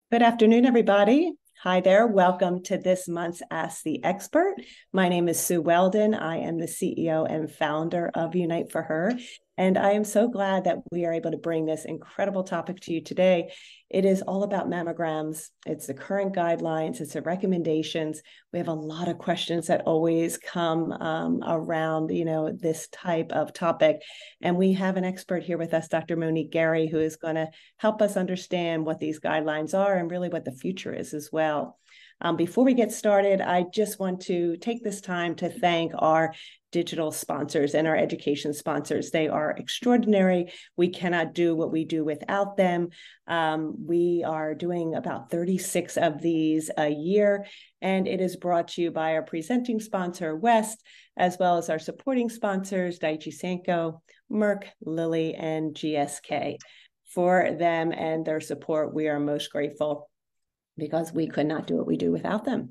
Good afternoon, everybody. Hi there. Welcome to this month's Ask the Expert. My name is Sue Weldon. I am the CEO and founder of Unite for Her. And I am so glad that we are able to bring this incredible topic to you today. It is all about mammograms. It's the current guidelines, it's the recommendations. We have a lot of questions that always come around, this type of topic. And we have an expert here with us, Dr. Monique Gary, who is going to help us understand what these guidelines are and really what the future is as well. Before we get started, I just want to take this time to thank our digital sponsors and our education sponsors. They are extraordinary. We cannot do what we do without them. We are doing about 36 of these a year, and it is brought to you by our presenting sponsor, West, as well as our supporting sponsors, Daiichi Sankyo, Merck, Lilly, and GSK. For them and their support, we are most grateful because we could not do what we do without them.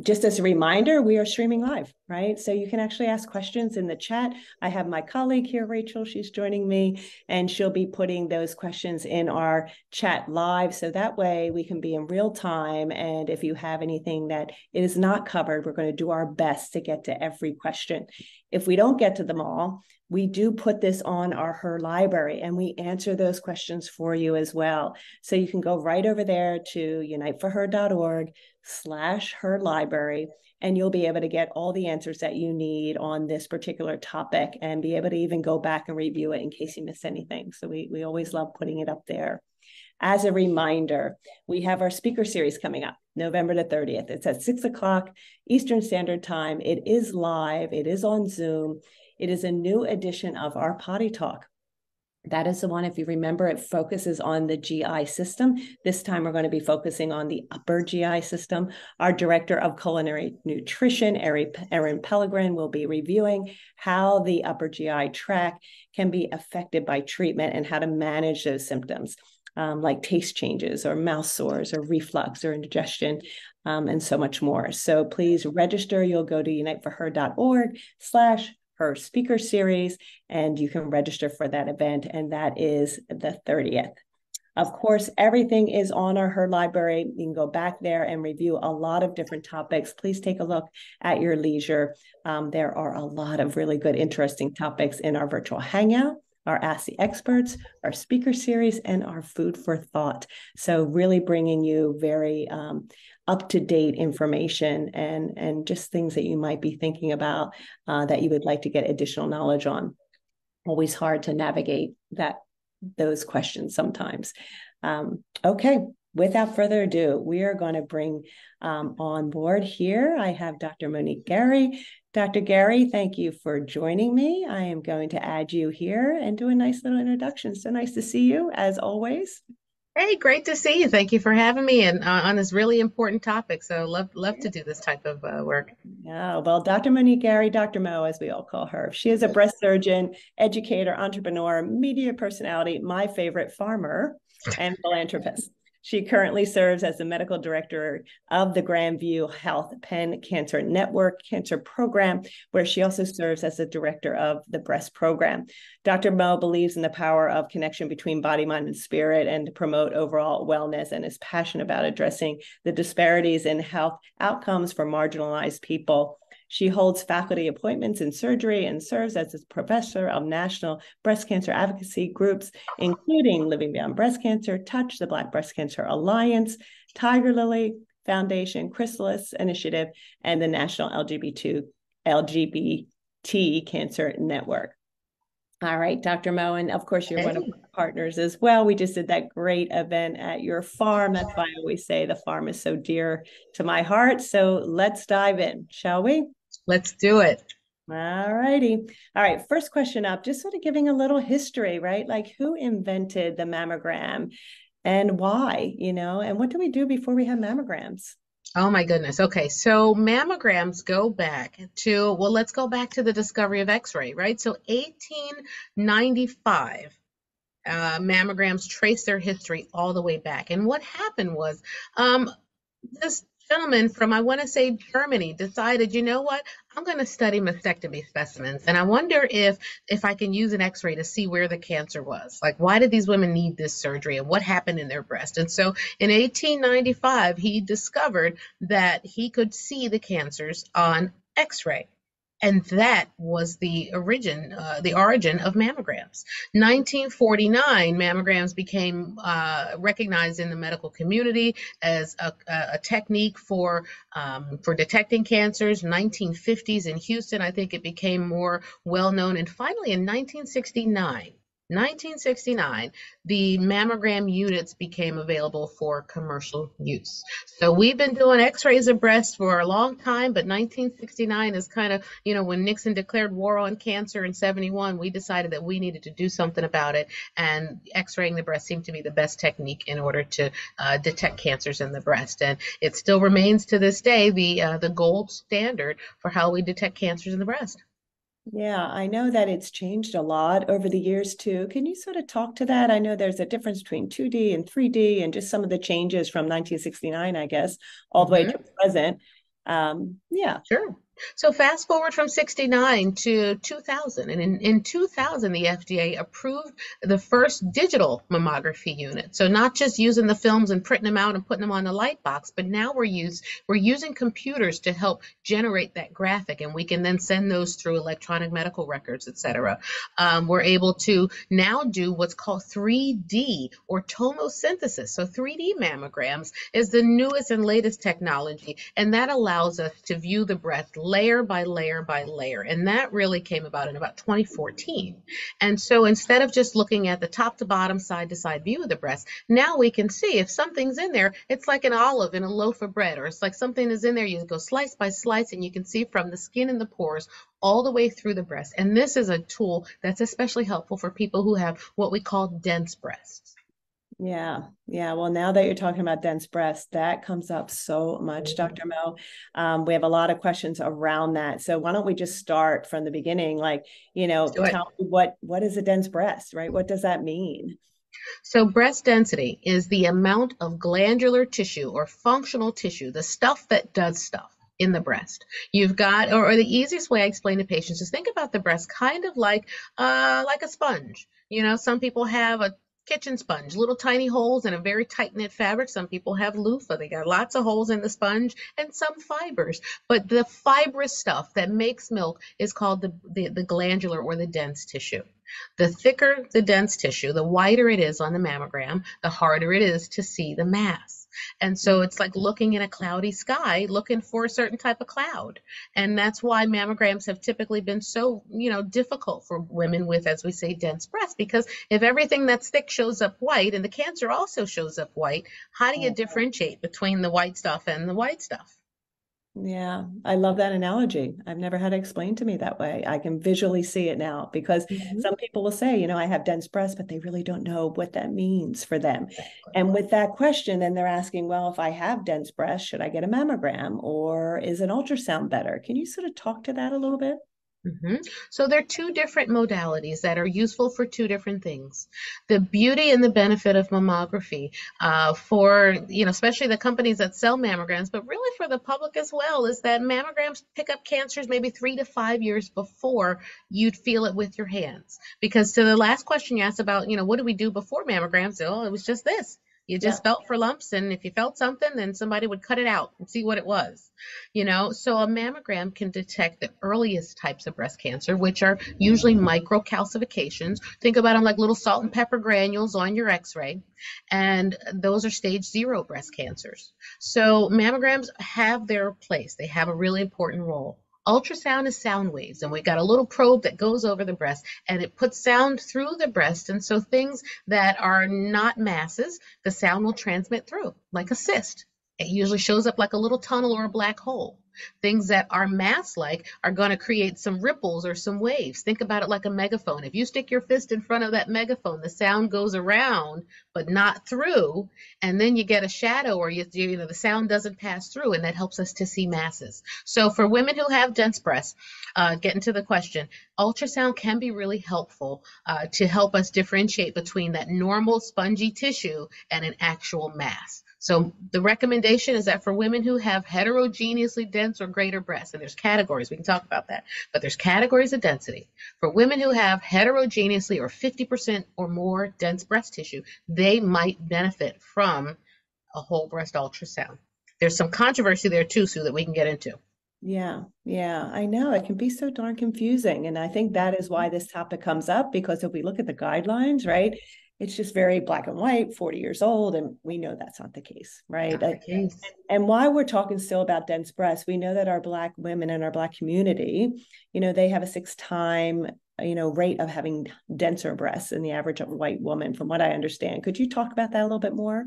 Just as a reminder, we are streaming live, right? So you can actually ask questions in the chat. I have my colleague here, Rachel, she's joining me, and she'll be putting those questions in our chat live. So that way we can be in real time. And if you have anything that is not covered, we're going to do our best to get to every question. If we don't get to them all, we do put this on our Her library and we answer those questions for you as well. So you can go right over there to uniteforher.org/Her library, and you'll be able to get all the answers that you need on this particular topic and be able to even go back and review it in case you miss anything. So we always love putting it up there. As a reminder, we have our speaker series coming up November the 30th. It's at 6 o'clock Eastern Standard Time. It is live. It is on Zoom. It is a new edition of our Potty Talk. That is the one, if you remember, it focuses on the GI system. This time we're going to be focusing on the upper GI system. Our Director of Culinary Nutrition, Erin Pellegrin, will be reviewing how the upper GI tract can be affected by treatment and how to manage those symptoms, like taste changes or mouth sores or reflux or indigestion, and so much more. So please register. You'll go to uniteforher.org/Her speaker series, and you can register for that event, and that is the 30th. Of course, everything is on our Her library. You can go back there and review a lot of different topics. Please take a look at your leisure. There are a lot of really good, interesting topics in our virtual hangout, our Ask the Experts, our speaker series, and our Food for Thought. So really bringing you very up-to-date information and just things that you might be thinking about that you would like to get additional knowledge on. Always hard to navigate those questions sometimes. Okay, without further ado, we are going to bring on board here. I have Dr. Monique Gary. Dr. Gary, thank you for joining me. I am going to add you here and do a nice little introduction. So nice to see you, as always. Hey, great to see you. Thank you for having me and on this really important topic. So love to do this type of work. Yeah, well, Dr. Monique Gary, Dr. Mo, as we all call her. She is a breast surgeon, educator, entrepreneur, media personality, my favorite, farmer, and philanthropist. She currently serves as the medical director of the Grandview Health Penn Cancer Network Cancer Program, where she also serves as the director of the breast program. Dr. Mo believes in the power of connection between body, mind, and spirit and to promote overall wellness, and is passionate about addressing the disparities in health outcomes for marginalized people. She holds faculty appointments in surgery and serves as a professor of national breast cancer advocacy groups, including Living Beyond Breast Cancer, Touch, the Black Breast Cancer Alliance, Tiger Lily Foundation, Chrysalis Initiative, and the National LGBT Cancer Network. All right, Dr. Mo, and of course, you're one of our partners as well. We just did that great event at your farm. That's why I always say the farm is so dear to my heart. So let's dive in, shall we? Let's do it. All righty. All right, first question up, just sort of giving a little history, right? Like who invented the mammogram and why, and what do we do before we have mammograms? Oh my goodness. Okay, so mammograms go back to, well, let's go back to the discovery of X-ray, right? So 1895. Mammograms trace their history all the way back. And what happened was this gentleman from, I want to say, Germany decided, you know what, I'm going to study mastectomy specimens, and I wonder if I can use an X-ray to see where the cancer was. Like, why did these women need this surgery, and what happened in their breast? And so, in 1895, he discovered that he could see the cancers on X-ray. And that was the origin of mammograms. 1949, mammograms became recognized in the medical community as a technique for detecting cancers. 1950s in Houston, I think it became more well known. And finally, in 1969, the mammogram units became available for commercial use. So we've been doing x-rays of breast for a long time, but 1969 is kind of, when Nixon declared war on cancer in 71, we decided that we needed to do something about it, and x-raying the breast seemed to be the best technique in order to detect cancers in the breast. And it still remains to this day the gold standard for how we detect cancers in the breast. Yeah, I know that it's changed a lot over the years too. Can you sort of talk to that? I know there's a difference between 2D and 3D and just some of the changes from 1969, I guess, all the way to present. Yeah. Sure. So fast forward from 69 to 2000. And in 2000, the FDA approved the first digital mammography unit. So not just using the films and printing them out and putting them on the light box, but now we're using computers to help generate that graphic, and we can then send those through electronic medical records, et cetera. We're able to now do what's called 3D or tomosynthesis. So 3D mammograms is the newest and latest technology, and that allows us to view the breast layer by layer by layer. And that really came about in about 2014. And so instead of just looking at the top to bottom, side to side view of the breast, now we can see if something's in there. It's like an olive in a loaf of bread, or it's like something is in there. You go slice by slice, and you can see from the skin and the pores all the way through the breast. And this is a tool that's especially helpful for people who have what we call dense breasts. Yeah. Yeah. Well, now that you're talking about dense breast, that comes up so much, Dr. Mo. We have a lot of questions around that. So why don't we just start from the beginning? Like, tell me what is a dense breast, right? What does that mean? So breast density is the amount of glandular tissue or functional tissue, the stuff that does stuff in the breast. You've got, or the easiest way I explain to patients is think about the breast kind of like a sponge. Some people have a kitchen sponge, little tiny holes in a very tight knit fabric. Some people have loofah. They got lots of holes in the sponge and some fibers. But the fibrous stuff that makes milk is called the glandular or the dense tissue. The thicker the dense tissue, the whiter it is on the mammogram, the harder it is to see the mass. And so it's like looking in a cloudy sky, looking for a certain type of cloud. And that's why mammograms have typically been so, difficult for women with, as we say, dense breasts, because if everything that's thick shows up white and the cancer also shows up white, how do you differentiate between the white stuff and the white stuff? Yeah, I love that analogy. I've never had it explained to me that way. I can visually see it now because some people will say, I have dense breasts, but they really don't know what that means for them. And with that question, then they're asking, well, if I have dense breasts, should I get a mammogram or is an ultrasound better? Can you sort of talk to that a little bit? So there are two different modalities that are useful for two different things. The beauty and the benefit of mammography for, especially the companies that sell mammograms, but really for the public as well, is that mammograms pick up cancers maybe 3 to 5 years before you'd feel it with your hands. Because to the last question you asked about, what do we do before mammograms? Oh, it was just this. You just felt for lumps, and if you felt something, then somebody would cut it out and see what it was. So a mammogram can detect the earliest types of breast cancer, which are usually microcalcifications. Think about them like little salt and pepper granules on your x-ray, and those are stage 0 breast cancers. So mammograms have their place. They have a really important role. Ultrasound is sound waves, and we got a little probe that goes over the breast, and it puts sound through the breast. And so things that are not masses, the sound will transmit through, like a cyst. It usually shows up like a little tunnel or a black hole. Things that are mass-like are going to create some ripples or some waves. Think about it like a megaphone. If you stick your fist in front of that megaphone, the sound goes around but not through, and then you get a shadow, or the sound doesn't pass through, and that helps us to see masses. So for women who have dense breasts, getting to the question, ultrasound can be really helpful to help us differentiate between that normal spongy tissue and an actual mass. So the recommendation is that for women who have heterogeneously dense or greater breasts, and there's categories, we can talk about that, but there's categories of density. For women who have heterogeneously or 50% or more dense breast tissue, they might benefit from a whole breast ultrasound. There's some controversy there too, Sue, that we can get into. Yeah, yeah, I know. It can be so darn confusing. And I think that is why this topic comes up, because if we look at the guidelines, right, it's just very black and white, 40 years old, and we know that's not the case, right? Not the case. And why we're talking still about dense breasts, we know that our Black women in our Black community, they have a 6 time, rate of having denser breasts than the average white woman, from what I understand. Could you talk about that a little bit more?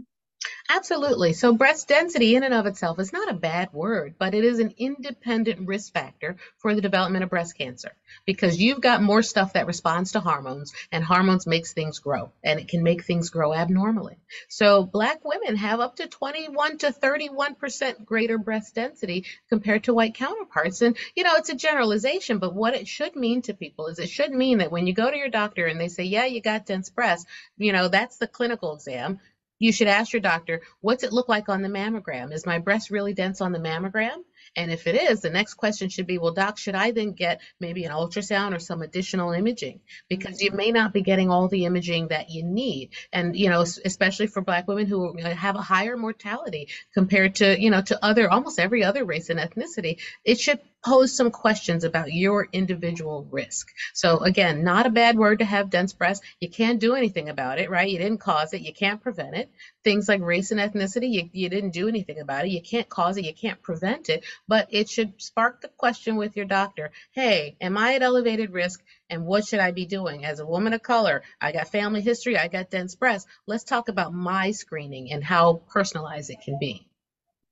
Absolutely. So breast density in and of itself is not a bad word, but it is an independent risk factor for the development of breast cancer because you've got more stuff that responds to hormones and hormones makes things grow and it can make things grow abnormally. So black women have up to 21 to 31% greater breast density compared to white counterparts. And it's a generalization, but what it should mean to people is it should mean that when you go to your doctor and they say, yeah, you got dense breasts, that's the clinical exam. You should ask your doctor, what's it look like on the mammogram? Is my breast really dense on the mammogram? And if it is, the next question should be, well, doc, should I then get maybe an ultrasound or some additional imaging? Because you may not be getting all the imaging that you need. And, especially for black women who have a higher mortality compared to, to almost every other race and ethnicity, it should pose some questions about your individual risk. So again, not a bad word to have dense breasts. You can't do anything about it, right? You didn't cause it. You can't prevent it. Things like race and ethnicity, you didn't do anything about it. You can't cause it. You can't prevent it. But it should spark the question with your doctor. Hey, am I at elevated risk? And what should I be doing? As a woman of color, I got family history. I got dense breasts. Let's talk about my screening and how personalized it can be.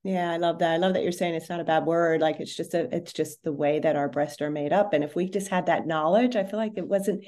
Yeah, I love that. I love that you're saying it's not a bad word. Like it's just the way that our breasts are made up. And if we just had that knowledge, I feel like it wasn't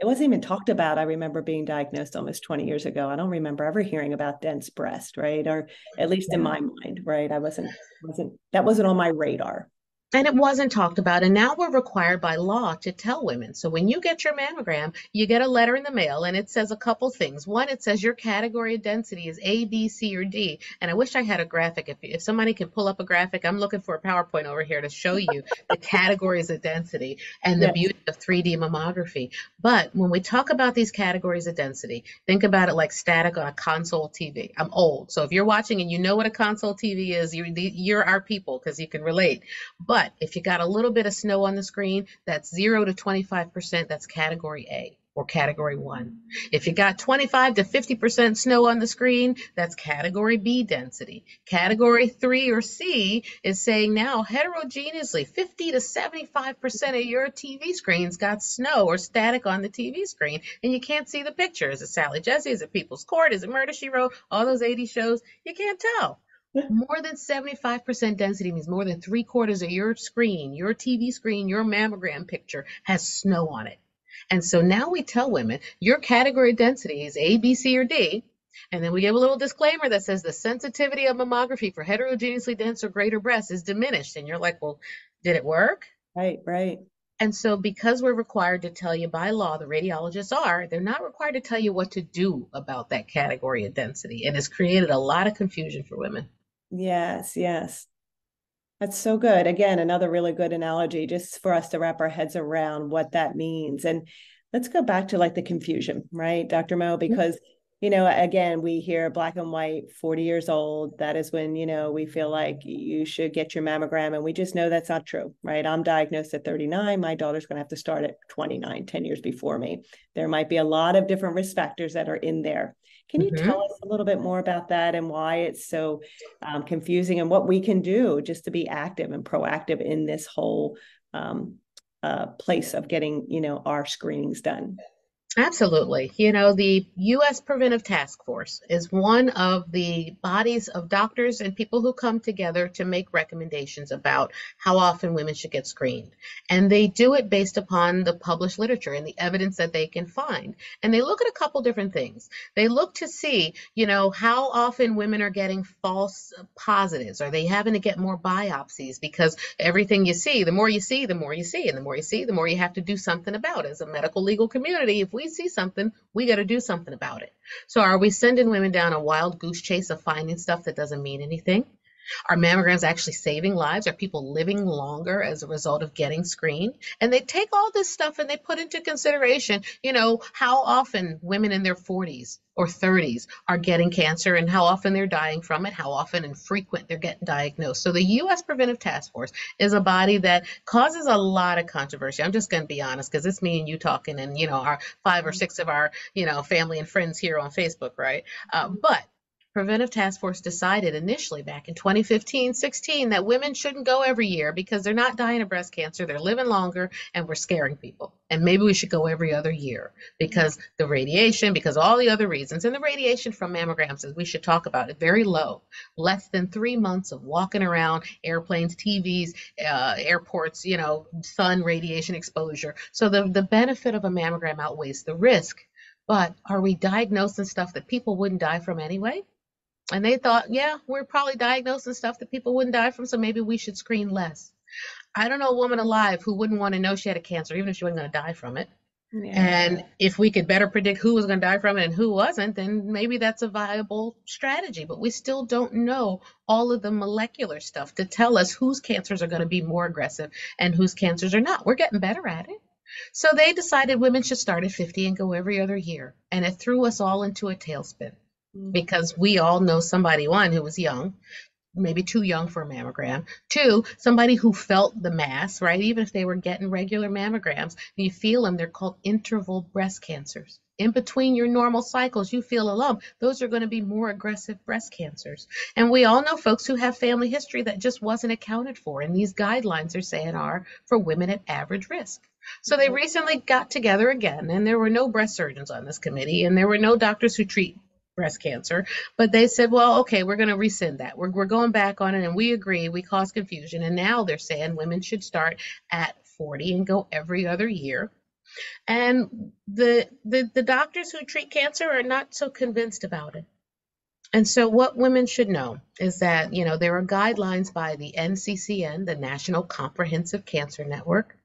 even talked about. I remember being diagnosed almost 20 years ago. I don't remember ever hearing about dense breast, right? Or at least in my mind, right? That wasn't on my radar. And it wasn't talked about. And now we're required by law to tell women. So when you get your mammogram, you get a letter in the mail and it says a couple things. One, it says your category of density is A, B, C, or D. And I wish I had a graphic. If somebody can pull up a graphic, I'm looking for a PowerPoint over here to show you the categories of density and the Yes. beauty of 3D mammography. But when we talk about these categories of density, think about it like static on a console TV. I'm old. So if you're watching and you know what a console TV is, you're our people because you can relate. But if you got a little bit of snow on the screen, that's 0 to 25%, that's category A or category 1. If you got 25 to 50% snow on the screen, that's category B density. Category 3 or C is saying now heterogeneously 50 to 75% of your TV screens got snow or static on the TV screen and you can't see the picture. Is it Sally Jesse? Is it People's Court? Is it Murder, She Wrote? All those 80 shows? You can't tell. More than 75% density means more than 3/4 of your screen, your TV screen, your mammogram picture has snow on it. And so now we tell women your category density is A, B, C, or D. And then we give a little disclaimer that says the sensitivity of mammography for heterogeneously dense or greater breasts is diminished. And you're like, well, did it work? Right, right. And so because we're required to tell you by law, the radiologists are, they're not required to tell you what to do about that category of density. And it's created a lot of confusion for women. Yes, yes. That's so good. Again, another really good analogy just for us to wrap our heads around what that means. And let's go back to like the confusion, right, Dr. Mo? Because, again, we hear black and white, 40 years old. That is when, we feel like you should get your mammogram. And we just know that's not true, right? I'm diagnosed at 39. My daughter's going to have to start at 29, 10 years before me. There might be a lot of different risk factors that are in there. Can you tell us a little bit more about that and why it's so confusing and what we can do just to be active and proactive in this whole place of getting, our screenings done? Absolutely. The U.S. Preventive Task Force is one of the bodies of doctors and people who come together to make recommendations about how often women should get screened. And they do it based upon the published literature and the evidence that they can find. And they look at a couple different things. They look to see, how often women are getting false positives. Are they having to get more biopsies? Because everything you see, the more you see, the more you see. And the more you see, the more you have to do something about it. As a medical legal community, if we we see something, we got to do something about it. So are we sending women down a wild goose chase of finding stuff that doesn't mean anything? Are mammograms actually saving lives? Are people living longer as a result of getting screened? And they take all this stuff and they put into consideration, how often women in their 40s or 30s are getting cancer and how often they're dying from it, how often and frequent they're getting diagnosed. So the U.S. Preventive Task Force is a body that causes a lot of controversy. I'm just going to be honest because it's me and you talking and, our 5 or 6 of our, family and friends here on Facebook, right? But Preventive Task Force decided initially back in 2015-16 that women shouldn't go every year because they're not dying of breast cancer, they're living longer, and we're scaring people. And maybe we should go every other year because the radiation, because all the other reasons, and the radiation from mammograms, as we should talk about it, very low. Less than 3 months of walking around airplanes, TVs, airports, sun radiation exposure. So the benefit of a mammogram outweighs the risk. But are we diagnosing stuff that people wouldn't die from anyway? And they thought, yeah, we're probably diagnosing stuff that people wouldn't die from, so maybe we should screen less. I don't know a woman alive who wouldn't want to know she had a cancer, even if she wasn't going to die from it. Yeah. And if we could better predict who was going to die from it and who wasn't, then maybe that's a viable strategy. But we still don't know all of the molecular stuff to tell us whose cancers are going to be more aggressive and whose cancers are not. We're getting better at it. So they decided women should start at 50 and go every other year. And it threw us all into a tailspin. Because we all know somebody, one, who was young, maybe too young for a mammogram. Two, somebody who felt the mass, right? Even if they were getting regular mammograms, you feel them. They're called interval breast cancers. In between your normal cycles, you feel a lump. Those are going to be more aggressive breast cancers. And we all know folks who have family history that just wasn't accounted for. And these guidelines are saying are for women at average risk. So they recently got together again, and there were no breast surgeons on this committee, and there were no doctors who treat breast cancer, but they said, well, okay, we're going to rescind that. We're going back on it, and we agree, we caused confusion, and now they're saying women should start at 40 and go every other year. And the doctors who treat cancer are not so convinced about it. And so what women should know is that, there are guidelines by the NCCN, the National Comprehensive Cancer Network,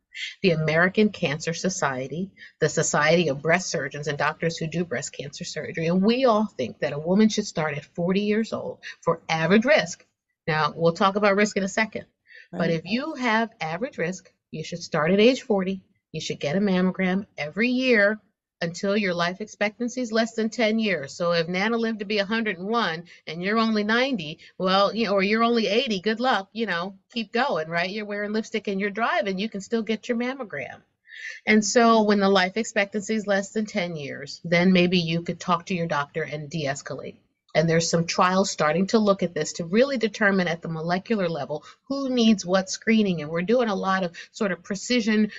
the American Cancer Society, the Society of Breast Surgeons and doctors who do breast cancer surgery. And we all think that a woman should start at 40 years old for average risk. Now, we'll talk about risk in a second. Right. But if you have average risk, you should start at age 40. You should get a mammogram every year until your life expectancy is less than 10 years. So if Nana lived to be 101 and you're only 90, well, or you're only 80, good luck, keep going, right? You're wearing lipstick and you're driving, you can still get your mammogram. And so when the life expectancy is less than 10 years, then maybe you could talk to your doctor and de-escalate. And there's some trials starting to look at this to really determine at the molecular level who needs what screening. And we're doing a lot of sort of precision,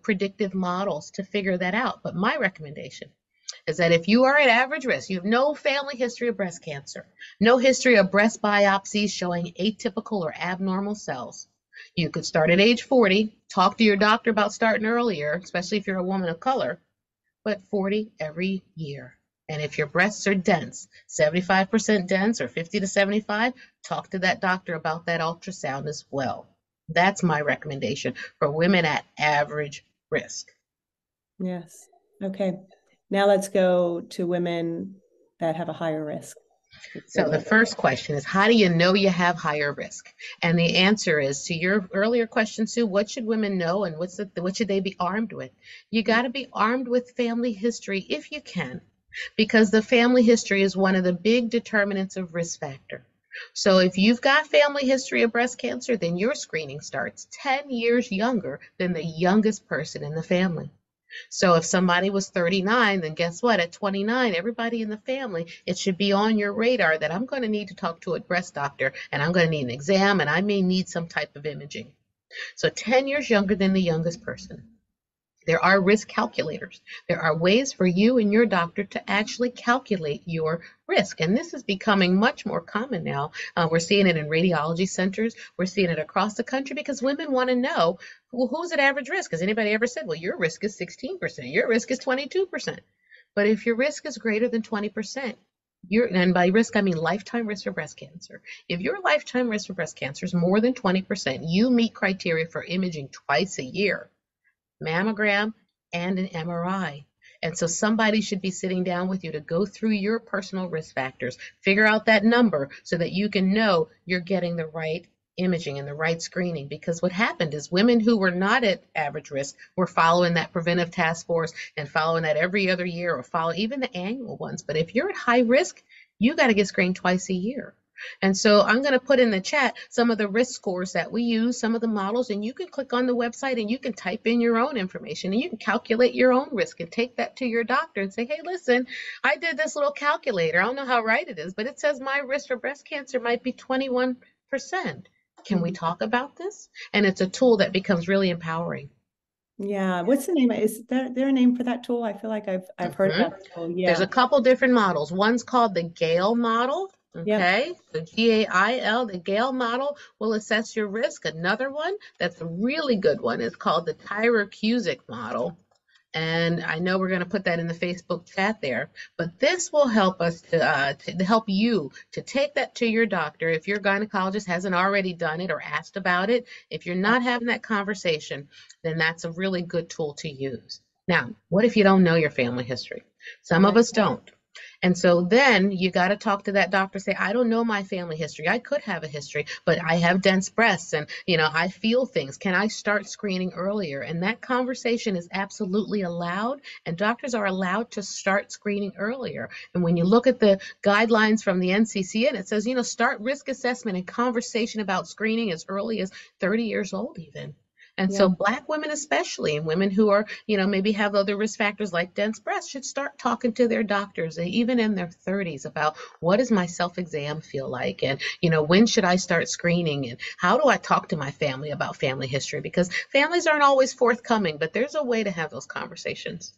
predictive models to figure that out. But my recommendation is that if you are at average risk, you have no family history of breast cancer, no history of breast biopsies showing atypical or abnormal cells, you could start at age 40, talk to your doctor about starting earlier, especially if you're a woman of color, but 40 every year. And if your breasts are dense, 75% dense or 50 to 75, talk to that doctor about that ultrasound as well. That's my recommendation for women at average risk. Yes. Okay. Now let's go to women that have a higher risk. So the first question is, how do you know you have higher risk? And the answer is, to your earlier question, Sue, what should women know and what should they be armed with? You got to be armed with family history if you can, because the family history is one of the big determinants of risk factor. So if you've got family history of breast cancer, then your screening starts 10 years younger than the youngest person in the family. So if somebody was 39, then guess what? At 29, everybody in the family, it should be on your radar that I'm going to need to talk to a breast doctor and I'm going to need an exam and I may need some type of imaging. So 10 years younger than the youngest person. There are risk calculators. There are ways for you and your doctor to actually calculate your risk. And this is becoming much more common now. We're seeing it in radiology centers. We're seeing it across the country because women want to know, well, who's at average risk? Has anybody ever said, well, your risk is 16%, your risk is 22%. But if your risk is greater than 20%, and by risk, I mean lifetime risk for breast cancer. If your lifetime risk for breast cancer is more than 20%, you meet criteria for imaging twice a year. Mammogram and an MRI. And so somebody should be sitting down with you to go through your personal risk factors, figure out that number so that you can know you're getting the right imaging and the right screening. Because what happened is women who were not at average risk were following that preventive task force and following that every other year, or follow even the annual ones. But if you're at high risk, you got to get screened twice a year. And so I'm going to put in the chat some of the risk scores that we use, some of the models, and you can click on the website and you can type in your own information and you can calculate your own risk and take that to your doctor and say, hey, listen, I did this little calculator. I don't know how right it is, but it says my risk for breast cancer might be 21%. Can we talk about this? And it's a tool that becomes really empowering. Yeah. What's the name? Is there a name for that tool? I feel like I've heard about the tool. There's Yeah. a couple different models. One's called the Gale model. Yep. Okay, the GAIL, the Gale model will assess your risk. Another one that's a really good one is called the Tyrer-Cuzick model. And I know we're going to put that in the Facebook chat there, but this will help us to help you to take that to your doctor if your gynecologist hasn't already done it or asked about it. If you're not having that conversation, then that's a really good tool to use. Now, what if you don't know your family history? Some of us don't. And so then you got to talk to that doctor, say, I don't know my family history. I could have a history, but I have dense breasts and, I feel things. Can I start screening earlier? And that conversation is absolutely allowed. And doctors are allowed to start screening earlier. And when you look at the guidelines from the NCCN, it says, start risk assessment and conversation about screening as early as 30 years old even. And so Black women especially, and women who are, maybe have other risk factors like dense breasts, should start talking to their doctors, even in their 30s, about what does my self-exam feel like? And, when should I start screening? And how do I talk to my family about family history? Because families aren't always forthcoming, but there's a way to have those conversations.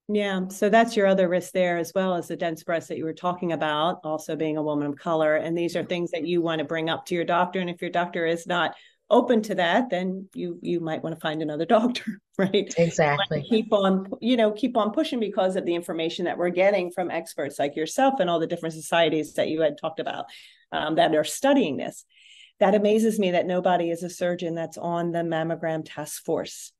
Yeah. So that's your other risk there, as well as the dense breast that you were talking about, also being a woman of color. And these are things that you want to bring up to your doctor. And if your doctor is not open to that, then you might want to find another doctor, right? Exactly. Keep on pushing because of the information that we're getting from experts like yourself and all the different societies that you had talked about that are studying this. That amazes me that nobody is a surgeon that's on the mammogram task force.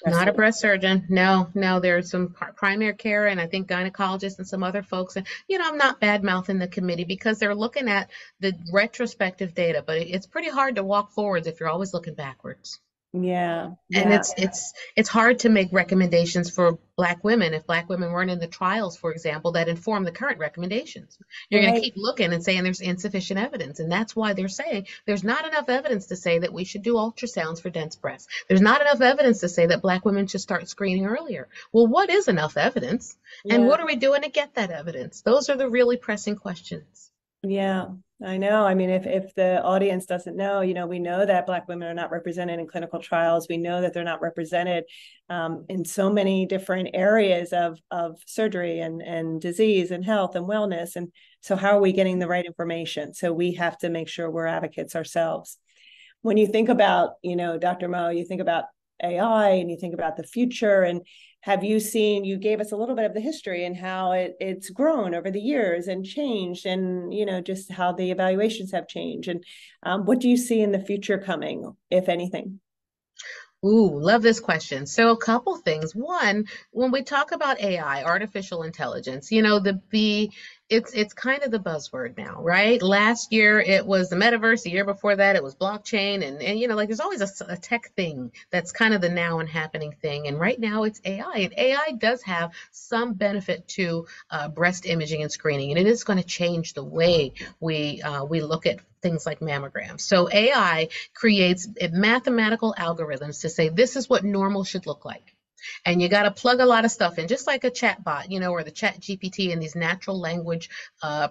Not a breast surgeon. No, there's some primary care and I think gynecologists and some other folks. And, I'm not bad mouthing the committee because they're looking at the retrospective data, but it's pretty hard to walk forwards if you're always looking backwards. Yeah. And it's hard to make recommendations for Black women if Black women weren't in the trials, for example, that inform the current recommendations. You're going to keep looking and saying there's insufficient evidence. And that's why they're saying there's not enough evidence to say that we should do ultrasounds for dense breasts. There's not enough evidence to say that Black women should start screening earlier. Well, what is enough evidence? And what are we doing to get that evidence? Those are the really pressing questions. Yeah, I know. I mean, if the audience doesn't know, we know that Black women are not represented in clinical trials. We know that they're not represented in so many different areas of surgery and disease and health and wellness. And so how are we getting the right information? So we have to make sure we're advocates ourselves. When you think about, Dr. Mo, you think about AI and you think about the future. And have you seen, you gave us a little bit of the history and how it's grown over the years and changed, and just how the evaluations have changed, and what do you see in the future coming, if anything? Ooh, love this question. So a couple things. One, when we talk about AI, artificial intelligence, it's kind of the buzzword now, right? Last year it was the metaverse. The year before that it was blockchain, and like there's always a tech thing that's kind of the now and happening thing. And right now it's AI, and AI does have some benefit to breast imaging and screening, and it is going to change the way we look at things like mammograms. So AI creates mathematical algorithms to say this is what normal should look like. And you got to plug a lot of stuff in, just like a chat bot, or the chat GPT and these natural language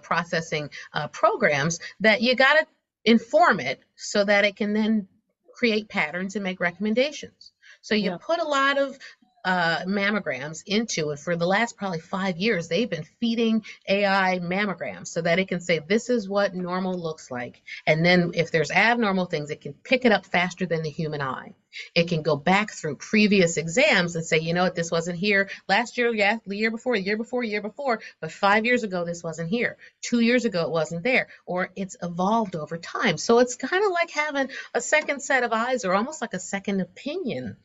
processing programs, that you got to inform it so that it can then create patterns and make recommendations. So you put a lot of mammograms into it. For the last probably 5 years, they've been feeding AI mammograms so that it can say, this is what normal looks like. And then if there's abnormal things, it can pick it up faster than the human eye. It can go back through previous exams and say, you know what, this wasn't here last year, yeah, the year before, the year before, year before, but 5 years ago, this wasn't here. 2 years ago, it wasn't there, or it's evolved over time. So it's kind of like having a second set of eyes or almost like a second opinion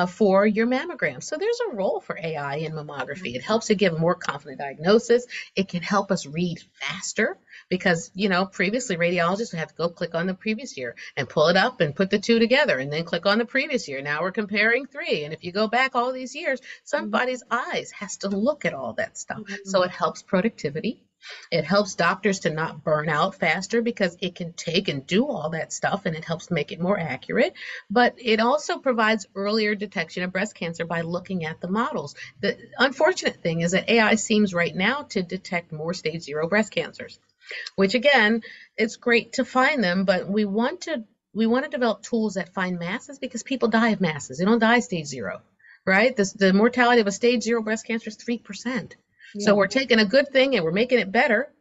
for your mammogram. So there's a role for AI in mammography. It helps to give a more confident diagnosis. It can help us read faster because, previously radiologists would have to go click on the previous year and pull it up and put the two together and then click on the previous year. Now we're comparing three. And if you go back all these years, somebody's eyes has to look at all that stuff. So it helps productivity. It helps doctors to not burn out faster because it can take and do all that stuff, and it helps make it more accurate. But it also provides earlier detection of breast cancer by looking at the models. The unfortunate thing is that AI seems right now to detect more stage 0 breast cancers, which again, it's great to find them, but we want to develop tools that find masses because people die of masses. They don't die stage 0, right? The mortality of a stage 0 breast cancer is 3%. So we're taking a good thing and we're making it better,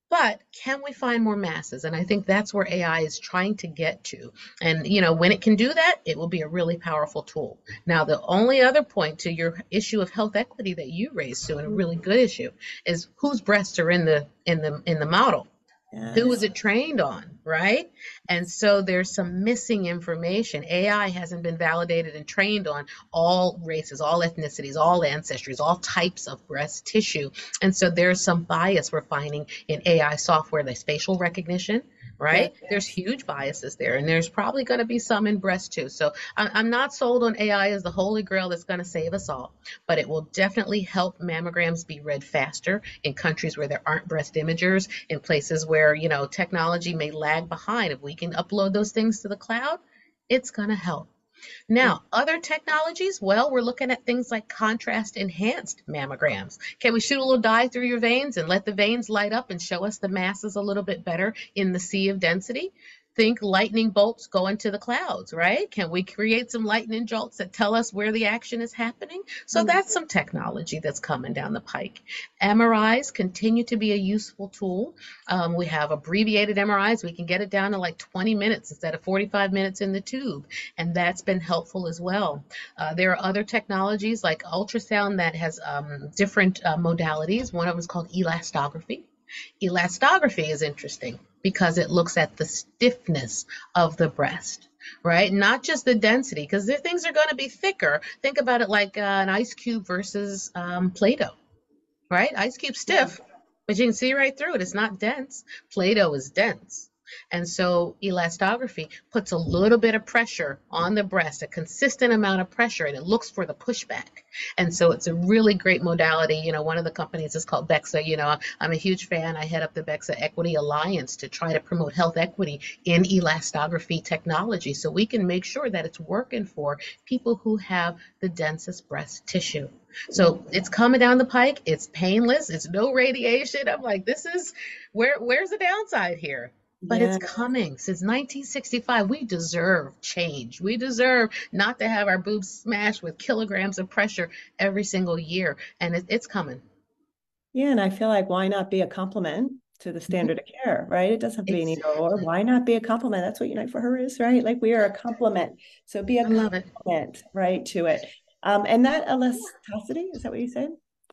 but can we find more masses? And I think that's where AI is trying to get to. And, when it can do that, it will be a really powerful tool. Now, the only other point to your issue of health equity that you raised, Sue, and a really good issue, is whose breasts are in the model. Yes. Who was it trained on, right? And so there's some missing information. AI hasn't been validated and trained on all races, all ethnicities, all ancestries, all types of breast tissue. And so there's some bias we're finding in AI software, like facial recognition, right? Yes. There's huge biases there, and there's probably going to be some in breast too. So I'm not sold on AI as the holy grail that's going to save us all, but it will definitely help mammograms be read faster in countries where there aren't breast imagers, in places where, technology may lag behind. If we can upload those things to the cloud, it's going to help. Now, other technologies, well, we're looking at things like contrast enhanced mammograms. Can we shoot a little dye through your veins and let the veins light up and show us the masses a little bit better in the sea of density? Think lightning bolts going to the clouds, right? Can we create some lightning jolts that tell us where the action is happening? So that's some technology that's coming down the pike. MRIs continue to be a useful tool. We have abbreviated MRIs. We can get it down to like 20 minutes instead of 45 minutes in the tube, and that's been helpful as well. There are other technologies like ultrasound that has different modalities. One of them is called elastography. Elastography is interesting because it looks at the stiffness of the breast, right? Not just the density, because things are going to be thicker. Think about it like an ice cube versus Play-Doh, right? Ice cube stiff, but you can see right through it. It's not dense. Play-Doh is dense. And so elastography puts a little bit of pressure on the breast, a consistent amount of pressure, and it looks for the pushback. And so it's a really great modality. One of the companies is called BEXA. I'm a huge fan. I head up the BEXA Equity Alliance to try to promote health equity in elastography technology so we can make sure that it's working for people who have the densest breast tissue. So it's coming down the pike. It's painless. It's no radiation. I'm like, where's the downside here? But it's coming. Since 1965, we deserve change. We deserve not to have our boobs smashed with kilograms of pressure every single year. And it's coming. Yeah, and I feel like why not be a complement to the standard of care, right? It doesn't have to be an either or. Why not be a complement? That's what Unite for Her is, right? Like we are a complement. So be a complement, right, to it. And that elasticity, is that what you said?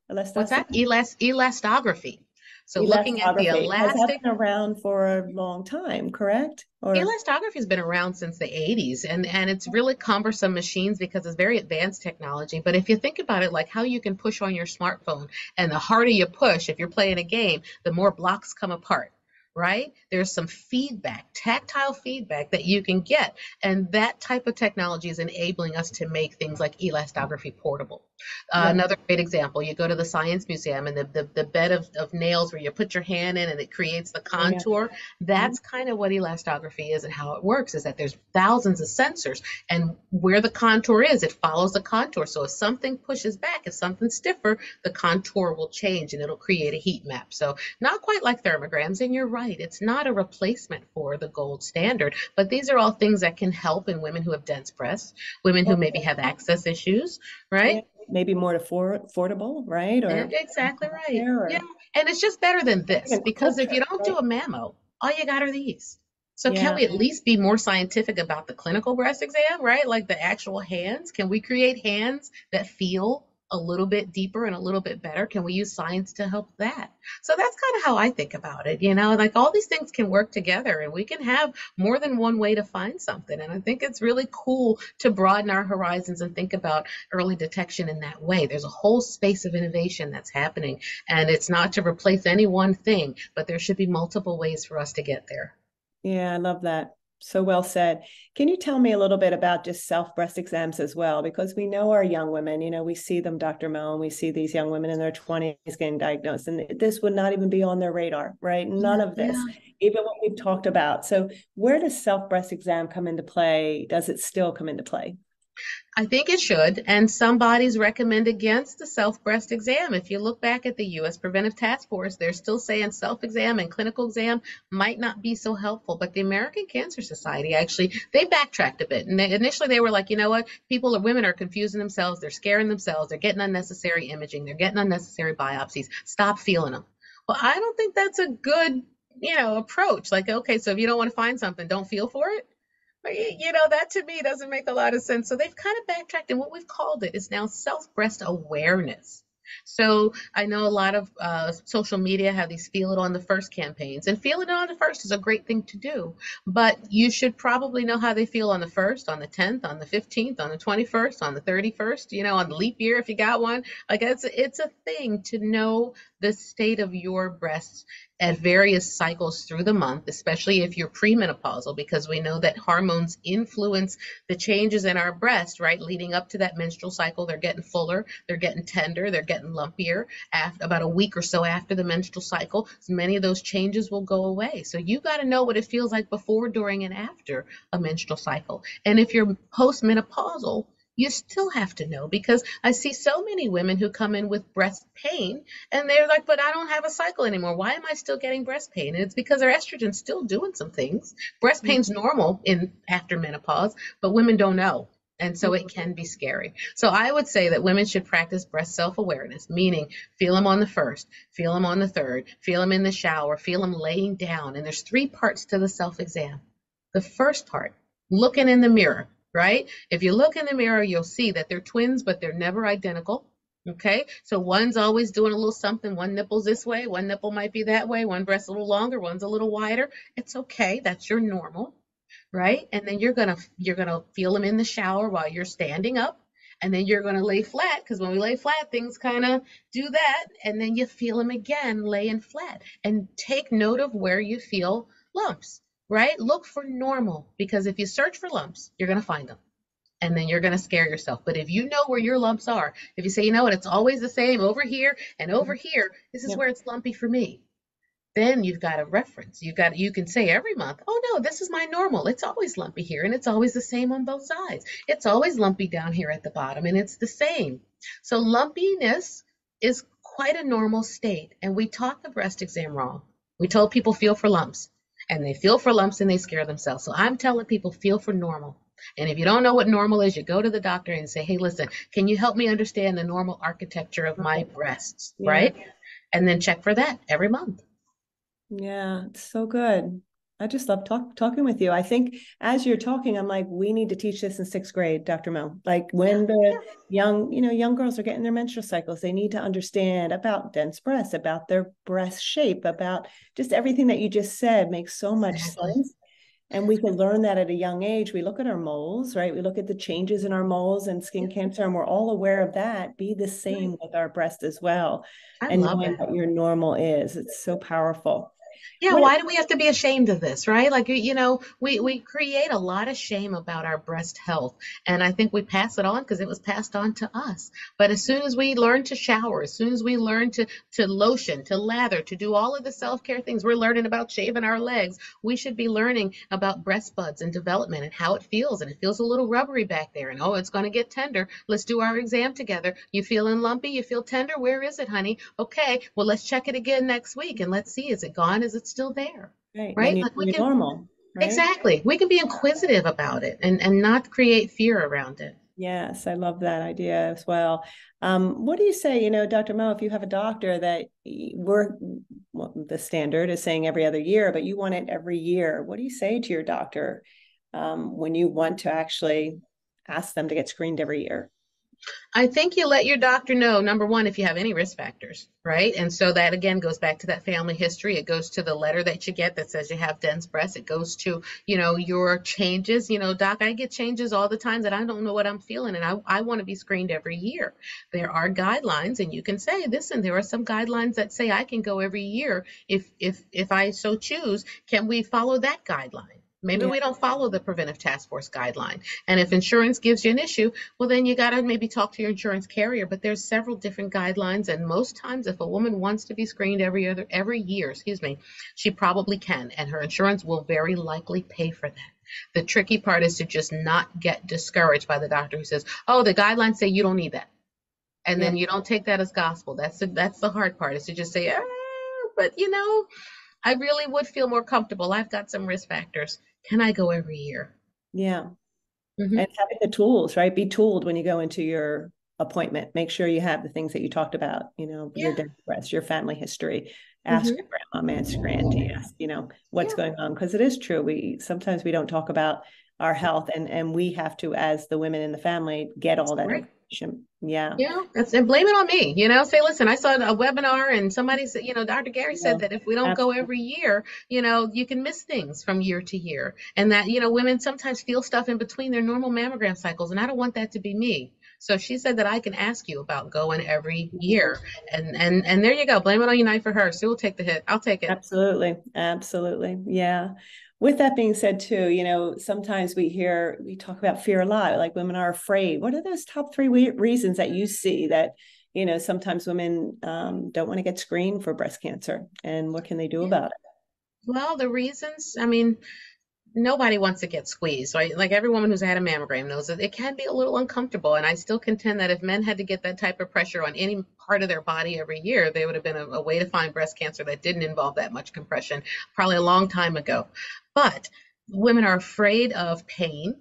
What's that? Elasticity? Elastography. So looking at the Elastography. Has that elastic. been around for a long time, correct? Or Elastography has been around since the 80s, and it's really cumbersome machines because it's very advanced technology. But if you think about it, like how you can push on your smartphone, and the harder you push, if you're playing a game, the more blocks come apart, right? There's some feedback, tactile feedback that you can get. And that type of technology is enabling us to make things like elastography portable. Another great example, you go to the Science Museum and the bed of nails where you put your hand in and it creates the contour. That's kind of what elastography is, and how it works is that there's thousands of sensors, and where the contour is, it follows the contour. So if something pushes back, if something's stiffer, the contour will change and it'll create a heat map. So not quite like thermograms, and you're right, it's not a replacement for the gold standard, but these are all things that can help in women who have dense breasts, women who maybe have access issues, right? Maybe more affordable, right? Or exactly right. Yeah, and it's just better than this, because if you don't do a mammo, all you got are these. So can Yeah. we at least be more scientific about the clinical breast exam, right? Like the actual hands? Can we create hands that feel a little bit deeper and a little bit better? Can we use science to help that? So that's kind of how I think about it, like all these things can work together and we can have more than one way to find something. And I think it's really cool to broaden our horizons and think about early detection in that way. There's a whole space of innovation that's happening, and it's not to replace any one thing, but there should be multiple ways for us to get there. Yeah, I love that. So well said. Can you tell me a little bit about just self breast exams as well? Because we know our young women, we see them, Dr. Mo, and we see these young women in their 20s getting diagnosed, and this would not even be on their radar, right? None Yeah, of this, yeah. even what we've talked about. So, where does self breast exam come into play? Does it still come into play? I think it should, and some bodies recommend against the self breast exam. If you look back at the U.S. Preventive Task Force, they're still saying self exam and clinical exam might not be so helpful. But the American Cancer Society actually they backtracked a bit, and initially they were like, you know what, women are confusing themselves, they're scaring themselves, they're getting unnecessary imaging, they're getting unnecessary biopsies. Stop feeling them. Well, I don't think that's a good approach. Like, okay, so if you don't want to find something, don't feel for it. That to me doesn't make a lot of sense. So they've kind of backtracked, and what we've called it is now self breast awareness. So I know a lot of social media have these feel it on the first campaigns, and feel it on the first is a great thing to do. But you should probably know how they feel on the first, on the 10th, on the 15th, on the 21st, on the 31st, on the leap year if you got one. Like it's a thing to know the state of your breasts at various cycles through the month, especially if you're premenopausal, because we know that hormones influence the changes in our breast, right? Leading up to that menstrual cycle, they're getting fuller, they're getting tender, they're getting lumpier. After about a week or so after the menstrual cycle, many of those changes will go away. So you got to know what it feels like before, during, and after a menstrual cycle. And if you're postmenopausal, you still have to know, because I see so many women who come in with breast pain and they're like, but I don't have a cycle anymore. Why am I still getting breast pain? And it's because their estrogen's still doing some things. Breast pain's normal in after menopause, but women don't know. And so it can be scary. So I would say that women should practice breast self-awareness, meaning feel them on the first, feel them on the third, feel them in the shower, feel them laying down. And there's three parts to the self-exam. The first part, looking in the mirror, right? If you look in the mirror, you'll see that they're twins, but they're never identical. Okay, so one's always doing a little something. One nipple's this way, one nipple might be that way, one breast's a little longer, one's a little wider. It's okay, that's your normal, right? And then you're gonna feel them in the shower while you're standing up, and then you're gonna lay flat, because when we lay flat, things kind of do that, and then you feel them again laying flat. And take note of where you feel lumps, right? Look for normal, because if you search for lumps, you're gonna find them and then you're going to scare yourself. But if you know where your lumps are, if you say, you know what, it's always the same over here and over here, this is Yeah. where it's lumpy for me. Then you've got a reference. You can say every month, oh no, this is my normal. It's always lumpy here and it's always the same on both sides. It's always lumpy down here at the bottom and it's the same. So lumpiness is quite a normal state. And we taught the breast exam wrong. We told people feel for lumps, and they feel for lumps and they scare themselves. So I'm telling people feel for normal. And if you don't know what normal is, you go to the doctor and say, hey, listen, can you help me understand the normal architecture of my breasts, Yeah. right? And then check for that every month. Yeah, it's so good. I just love talking with you. I think as you're talking, I'm like, we need to teach this in sixth grade, Dr. Mo. Like when the young girls are getting their menstrual cycles, they need to understand about dense breasts, about their breast shape, about just everything that you just said makes so much Exactly. sense. And we can learn that at a young age. We look at our moles, right? We look at the changes in our moles and skin cancer, and we're all aware of that. Be the same with our breast as well. I And love knowing it. what your normal is. It's so powerful. Yeah, What why do we have to be ashamed of this, right? Like, we create a lot of shame about our breast health. And I think we pass it on because it was passed on to us. But as soon as we learn to shower, as soon as we learn to lotion, to lather, to do all of the self-care things, we're learning about shaving our legs. We should be learning about breast buds and development and how it feels. And it feels a little rubbery back there. And oh, it's going to get tender. Let's do our exam together. You feeling lumpy? You feel tender? Where is it, honey? Okay, well, let's check it again next week and let's see, is it gone? Is it still there? right when Right? you Like we you're can, normal, right? exactly. We can be inquisitive about it and not create fear around it. Yes, I love that idea as well. What do you say, Dr. Mo, if you have a doctor that we're the standard is saying every other year, but you want it every year. What do you say to your doctor when you want to actually ask them to get screened every year? I think you let your doctor know, number one, if you have any risk factors, right? And so that again goes back to that family history. It goes to the letter that you get that says you have dense breasts. It goes to, your changes. Doc, I get changes all the time that I don't know what I'm feeling, and I want to be screened every year. There are guidelines, and you can say, listen, there are some guidelines that say I can go every year if I so choose. Can we follow that guideline? Maybe Yeah. we don't follow the preventive task force guideline. And if insurance gives you an issue, well, then you got to maybe talk to your insurance carrier. But there's several different guidelines. And most times, if a woman wants to be screened every year, she probably can. And her insurance will very likely pay for that. The tricky part is to just not get discouraged by the doctor who says, oh, the guidelines say you don't need that. And Yeah. then you don't take that as gospel. That's the hard part, is to just say, but I really would feel more comfortable. I've got some risk factors. Can I go every year? Yeah. Mm-hmm. And having the tools, right? Be tooled when you go into your appointment. Make sure you have the things that you talked about, your Yeah. dental breast, your family history. Ask Mm-hmm. your grandma, ask your auntie, ask, what's Yeah. going on. Because it is true. Sometimes we don't talk about our health, and we have to, as the women in the family, get all that Right. information. Yeah. And blame it on me. Say, listen, I saw a webinar and somebody said, Dr. Gary said No, that if we don't go absolutely. every year, you can miss things from year to year. And that, women sometimes feel stuff in between their normal mammogram cycles. And I don't want that to be me. So she said that I can ask you about going every year. And there you go. Blame it on Unite for Her. Sue will take the hit. I'll take it. Absolutely. Absolutely. Yeah. With that being said, too, sometimes we talk about fear a lot, like women are afraid. What are those top three reasons that you see that, sometimes women don't want to get screened for breast cancer, and what can they do Yeah. about it? Well, the reasons, nobody wants to get squeezed, right? Like every woman who's had a mammogram knows that it can be a little uncomfortable. And I still contend that if men had to get that type of pressure on any part of their body every year, there would have been a way to find breast cancer that didn't involve that much compression, probably a long time ago. But women are afraid of pain,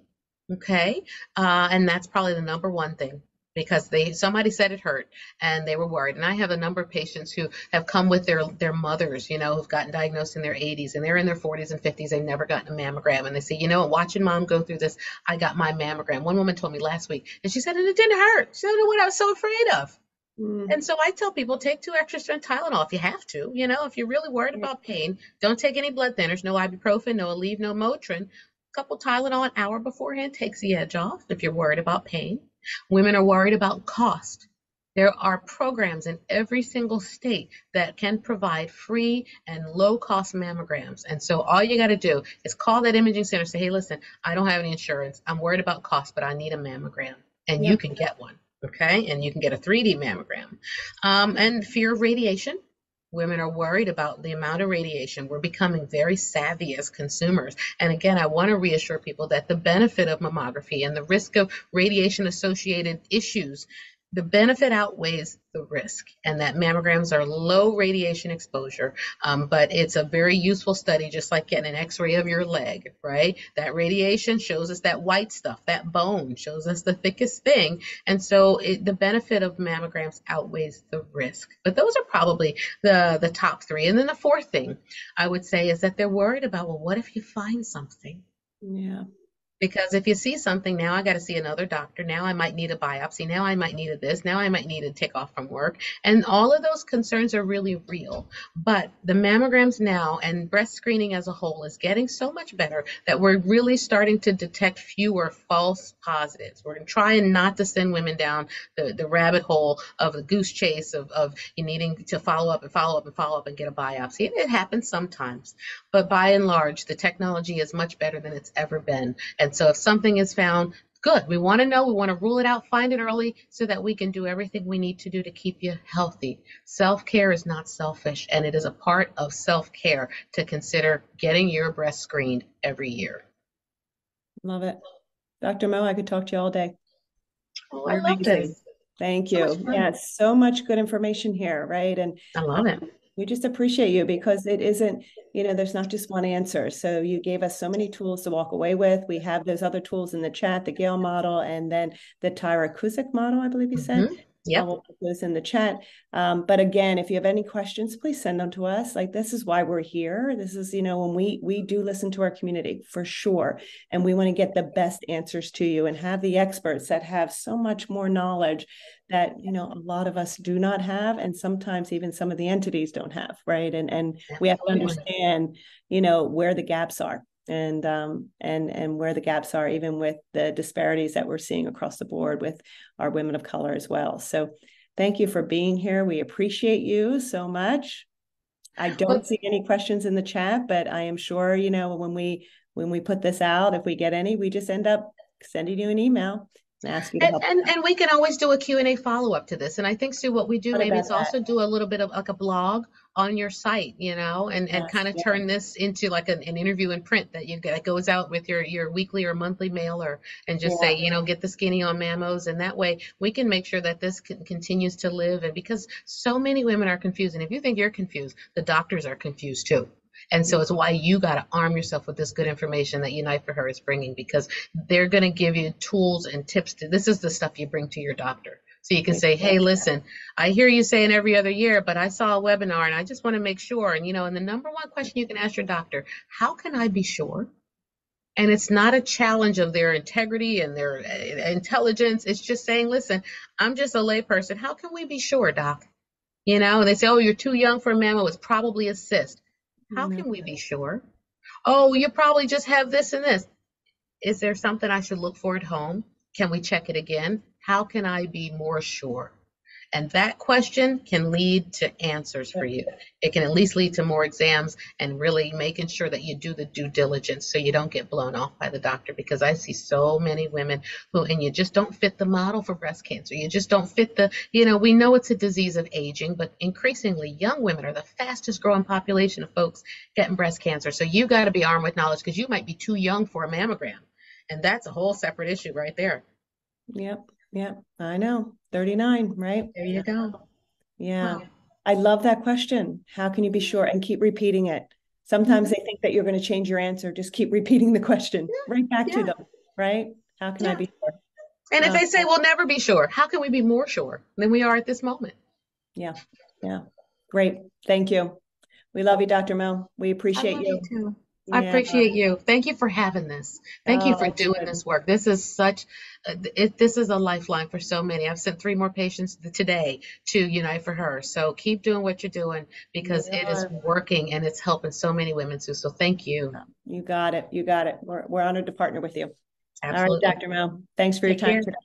okay? And that's probably the number one thing, because somebody said it hurt and they were worried. And I have a number of patients who have come with their mothers, who've gotten diagnosed in their 80s, and they're in their 40s and 50s. They've never gotten a mammogram, and they say, watching mom go through this, I got my mammogram. One woman told me last week, and she said, and it didn't hurt. She said, what I was so afraid of. Mm. And so I tell people, take 2 extra strength Tylenol if you have to. If you're really worried about pain, don't take any blood thinners, no ibuprofen, no Aleve, no Motrin. A couple Tylenol an hour beforehand takes the edge off if you're worried about pain. Women are worried about cost. There are programs in every single state that can provide free and low cost mammograms. And so all you got to do is call that imaging center, say, hey, listen, I don't have any insurance. I'm worried about cost, but I need a mammogram. And Yeah. you can get one. Okay. And you can get a 3D mammogram. And fear of radiation. Women are worried about the amount of radiation. We're becoming very savvy as consumers. And again, I want to reassure people that the benefit of mammography and the risk of radiation associated issues, the benefit outweighs the risk, and that mammograms are low radiation exposure. But it's a very useful study, just like getting an x-ray of your leg, right? That radiation shows us that white stuff, that bone shows us the thickest thing. And so the benefit of mammograms outweighs the risk. But those are probably the top three. And then the fourth thing I would say is that they're worried about, well, what if you find something? Yeah. Because if you see something, now I got to see another doctor. Now I might need a biopsy. Now I might need a this. Now I might need to take off from work. And all of those concerns are really real. But the mammograms now and breast screening as a whole is getting so much better that we're really starting to detect fewer false positives. We're trying not to send women down the rabbit hole of the goose chase of you needing to follow up and follow up and follow up and get a biopsy. And it happens sometimes. But by and large, the technology is much better than it's ever been. And so if something is found, good. We want to know, we want to rule it out, find it early so that we can do everything we need to do to keep you healthy. Self-care is not selfish, and it is a part of self-care to consider getting your breast screened every year. Love it. Dr. Mo, I could talk to you all day. Oh, I You're love amazing. this. Thank So much you. fun. Yes, so much good information here, right? And I love it. we just appreciate you, because it isn't, there's not just one answer. So you gave us so many tools to walk away with. We have those other tools in the chat, the Gale model, and then the Tyra Cusick model, I believe you said. Mm-hmm. Yep. We'll put those in the chat. But again, if you have any questions, please send them to us. Like, this is why we're here. This is, when we do listen to our community for sure. And we want to get the best answers to you and have the experts that have so much more knowledge that, a lot of us do not have. And sometimes even some of the entities don't have, right? And we have to understand, where the gaps are. And where the gaps are, even with the disparities that we're seeing across the board with our women of color as well. So thank you for being here. We appreciate you so much. I don't see any questions in the chat, but I am sure, when we put this out, if we get any, we just end up sending you an email and ask you to help. And we can always do a Q&A follow-up to this. And I think, Sue, what we do maybe is also do a little bit of like a blog on your site, and kind of turn this into like an interview in print that goes out with your weekly or monthly mailer, and just say, get the skinny on mammos. And that way we can make sure that this continues to live. And because so many women are confused, and if you think you're confused, the doctors are confused too. And so it's why you got to arm yourself with this good information that Unite for Her is bringing, because they're going to give you tools and tips this is the stuff you bring to your doctor. So you can say, hey, listen, I hear you saying every other year, but I saw a webinar and I just want to make sure. And, and the number one question you can ask your doctor, how can I be sure? And it's not a challenge of their integrity and their intelligence. It's just saying, listen, I'm just a layperson. How can we be sure, doc? And they say, oh, you're too young for a mammo. It's probably a cyst. How can we be sure? Oh, you probably just have this and this. Is there something I should look for at home? Can we check it again? How can I be more sure? And that question can lead to answers for you. It can at least lead to more exams and really making sure that you do the due diligence so you don't get blown off by the doctor. Because I see so many women and you just don't fit the model for breast cancer. You just don't fit we know it's a disease of aging, but increasingly young women are the fastest growing population of folks getting breast cancer. So you got to be armed with knowledge, because you might be too young for a mammogram. And that's a whole separate issue right there. Yep. I know. 39, right? There you go. Yeah. Wow. I love that question. How can you be sure? And keep repeating it. Sometimes they think that you're going to change your answer. Just keep repeating the question right back to them, right? How can I be sure? And if they say we'll never be sure, how can we be more sure than we are at this moment? Yeah. Great. Thank you. We love you, Dr. Mo. We appreciate you. You too. I appreciate you. Thank you for having this. Thank you for doing this work. This is this is a lifeline for so many. I've sent 3 more patients today to Unite for Her. So keep doing what you're doing, because it is working and it's helping so many women too. So thank you. You got it. We're honored to partner with you. Absolutely. All right, Dr. Mo. Thanks for your time today.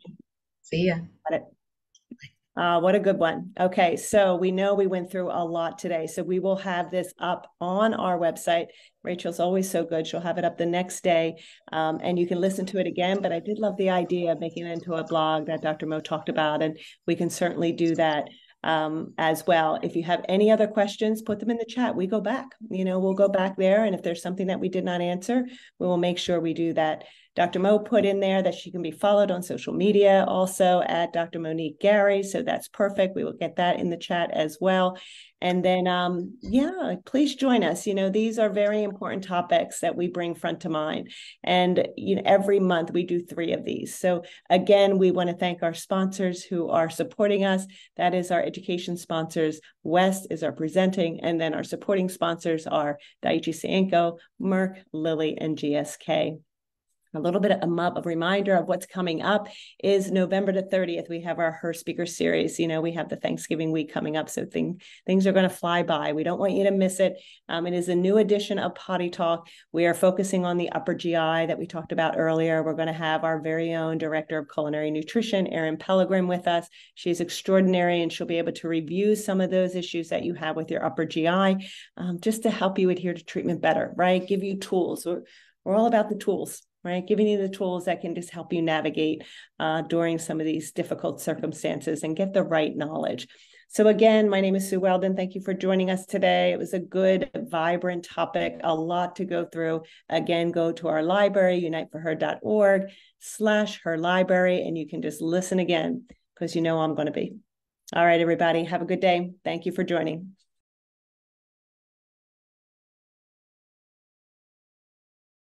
See ya. Got it. What a good one. Okay, so we know we went through a lot today, so we will have this up on our website. Rachel's always so good. She'll have it up the next day, and you can listen to it again. But I did love the idea of making it into a blog that Dr. Mo talked about, and we can certainly do that as well. If you have any other questions, put them in the chat. We go back, we'll go back there. And if there's something that we did not answer, we will make sure we do that. Dr. Mo put in there that she can be followed on social media, also at Dr. Monique Gary. So that's perfect. We will get that in the chat as well. And then, please join us. These are very important topics that we bring front to mind. And, every month we do 3 of these. So again, we want to thank our sponsors who are supporting us. That is our education sponsors. West is our presenting. And then our supporting sponsors are Daiichi Sankyo, Merck, Lilly, and GSK. A little bit of a reminder of what's coming up is November the 30th. We have our Her Speaker Series. We have the Thanksgiving week coming up, so things are going to fly by. We don't want you to miss it. It is a new edition of Potty Talk. We are focusing on the upper GI that we talked about earlier. We're going to have our very own Director of Culinary Nutrition, Erin Pellegrin, with us. She's extraordinary, and she'll be able to review some of those issues that you have with your upper GI, just to help you adhere to treatment better, right? Give you tools. We're all about the tools, right? Giving you the tools that can just help you navigate during some of these difficult circumstances and get the right knowledge. So again, my name is Sue Weldon. Thank you for joining us today. It was a good, vibrant topic, a lot to go through. Again, go to our library, uniteforher.org/her library, and you can just listen again, because I'm going to be. All right, everybody, have a good day. Thank you for joining.